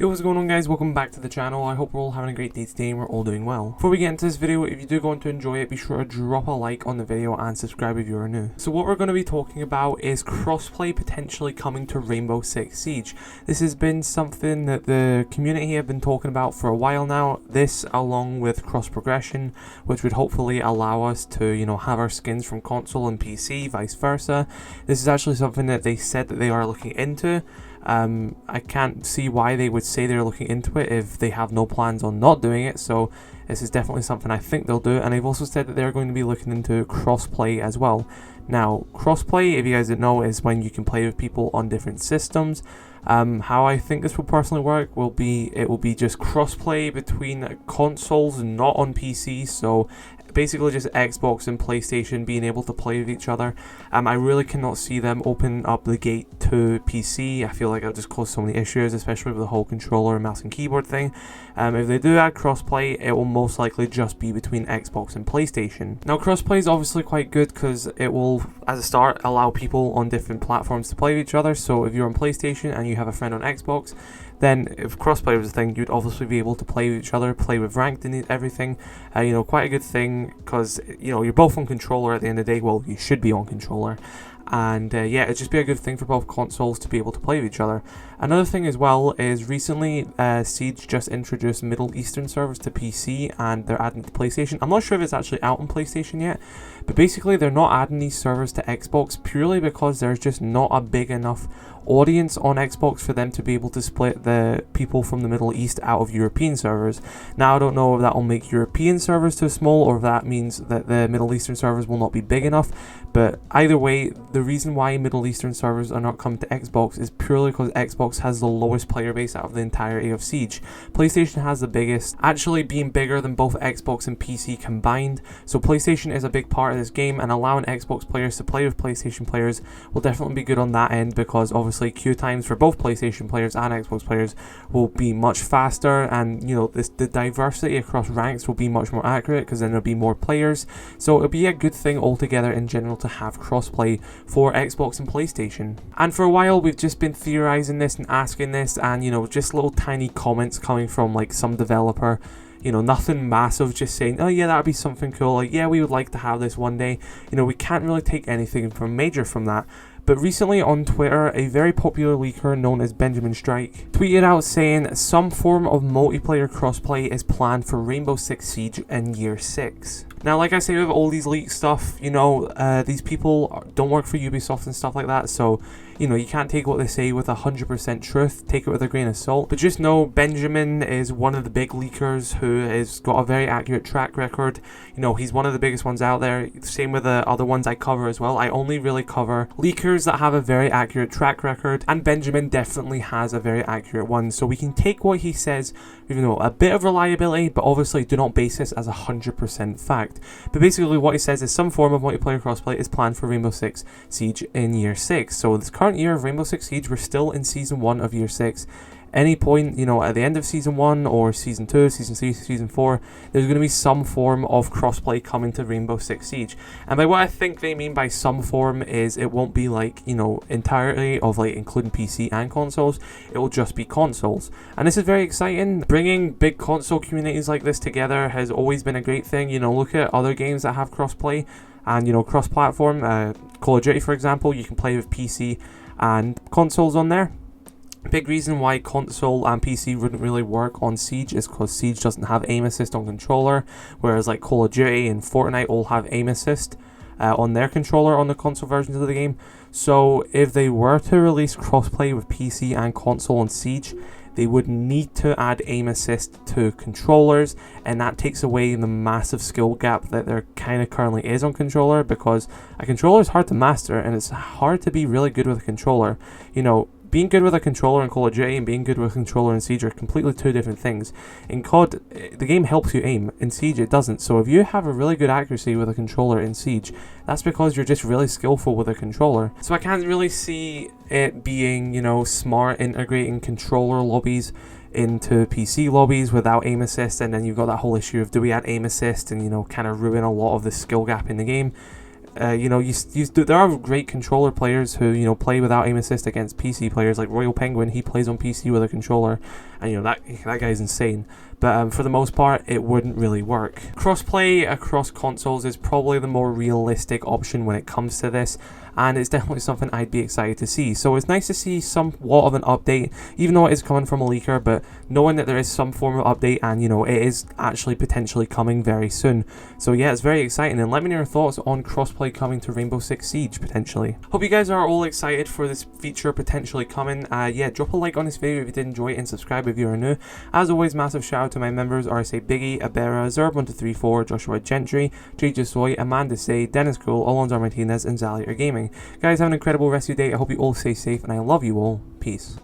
Yo, what's going on guys, welcome back to the channel. I hope we're all having a great day today and we're all doing well. Before we get into this video, if you do go on to enjoy it, be sure to drop a like on the video and subscribe if you are new. So what we're going to be talking about is crossplay potentially coming to Rainbow Six Siege. This has been something that the community have been talking about for a while now. This along with cross progression, which would hopefully allow us to, have our skins from console and PC, vice versa. This is actually something that they said that they are looking into. I can't see why they would say they're looking into it if they have no plans on not doing it, so this is definitely something I think they'll do. And they've also said that they're going to be looking into crossplay as well. Now, crossplay, if you guys didn't know, is when you can play with people on different systems. How I think this will personally work will be, it will be just crossplay between consoles, not on PC, so basically just Xbox and PlayStation being able to play with each other. I really cannot see them open up the gate to PC. I feel like it'll just cause so many issues, especially with the whole controller and mouse and keyboard thing. If they do add crossplay, it will most likely just be between Xbox and PlayStation. Now, crossplay is obviously quite good because it will, as a start, allow people on different platforms to play with each other. So if you're on PlayStation and you have a friend on Xbox, then if crossplay was a thing, you'd obviously be able to play with each other, play with ranked and everything. Quite a good thing because, you're both on controller at the end of the day. Well, you should be on controller. And yeah, it'd just be a good thing for both consoles to be able to play with each other. Another thing as well is recently Siege just introduced Middle Eastern servers to PC and they're adding to PlayStation. I'm not sure if it's actually out on PlayStation yet, but basically they're not adding these servers to Xbox purely because there's just not a big enough audience on Xbox for them to be able to split the people from the Middle East out of European servers. Now, I don't know if that will make European servers too small or if that means that the Middle Eastern servers will not be big enough, but either way, the reason why Middle Eastern servers are not coming to Xbox is purely because Xbox has the lowest player base out of the entirety of Siege. PlayStation has the biggest, actually being bigger than both Xbox and PC combined, so PlayStation is a big part of this game, and allowing Xbox players to play with PlayStation players will definitely be good on that end, because obviously queue times for both PlayStation players and Xbox players will be much faster, and the diversity across ranks will be much more accurate because then there'll be more players. So it'll be a good thing altogether in general to have crossplay for Xbox and PlayStation. And for a while we've just been theorizing this and asking this, and just little tiny comments coming from like some developer, nothing massive, just saying, oh yeah, that'd be something cool, like yeah, we would like to have this one day. We can't really take anything from major from that. But recently on Twitter, a very popular leaker known as Benjamin Strike tweeted out saying some form of multiplayer crossplay is planned for Rainbow Six Siege in Year 6. Now, like I say with all these leak stuff, these people don't work for Ubisoft and stuff like that, so, you can't take what they say with 100% truth, take it with a grain of salt. But just know Benjamin is one of the big leakers who has got a very accurate track record. He's one of the biggest ones out there, same with the other ones I cover as well. I only really cover leakers that have a very accurate track record, and Benjamin definitely has a very accurate one, so we can take what he says, a bit of reliability, but obviously do not base this as 100% fact. But basically what he says is some form of multiplayer crossplay is planned for Rainbow Six Siege in Year 6. So this current year of Rainbow Six Siege, we're still in Season 1 of Year 6. Any point, at the end of Season 1 or Season 2, Season 3, Season 4, there's going to be some form of crossplay coming to Rainbow Six Siege. And by what I think they mean by some form is it won't be like, entirely of like including PC and consoles, it will just be consoles. And this is very exciting. Bringing big console communities like this together has always been a great thing. Look at other games that have crossplay and, cross-platform. Call of Duty, for example, you can play with PC and consoles on there. Big reason why console and PC wouldn't really work on Siege is because Siege doesn't have aim assist on controller, whereas like Call of Duty and Fortnite all have aim assist on their controller on the console versions of the game. So if they were to release crossplay with PC and console on Siege, they would need to add aim assist to controllers, and that takes away the massive skill gap that there kind of currently is on controller, because a controller is hard to master and it's hard to be really good with a controller. Being good with a controller in Call of Duty and being good with a controller in Siege are completely two different things. In COD, the game helps you aim. In Siege, it doesn't. So if you have a really good accuracy with a controller in Siege, that's because you're just really skillful with a controller. So I can't really see it being, smart integrating controller lobbies into PC lobbies without aim assist, and then you've got that whole issue of do we add aim assist and, kind of ruin a lot of the skill gap in the game. you know, there are great controller players who, you know, play without aim assist against PC players, like Royal Penguin. He plays on PC with a controller, and you know that guy's insane. But for the most part, it wouldn't really work. Crossplay across consoles is probably the more realistic option when it comes to this, and it's definitely something I'd be excited to see. So it's nice to see somewhat of an update, even though it is coming from a leaker, but knowing that there is some form of update, and you know, it is actually potentially coming very soon. So yeah, it's very exciting, and let me know your thoughts on crossplay coming to Rainbow Six Siege potentially. Hope you guys are all excited for this feature potentially coming. Yeah, drop a like on this video if you did enjoy it, and subscribe if you are new. As always, massive shout out to my members: RSA.Biggie, Abearah, Zerb1234, Joshua Gentry, Jade Jusoy, Aman Desai, Denis, Alonso Martinez, and Xalator Gaming. Guys, have an incredible rest of your day. I hope you all stay safe, and I love you all. Peace.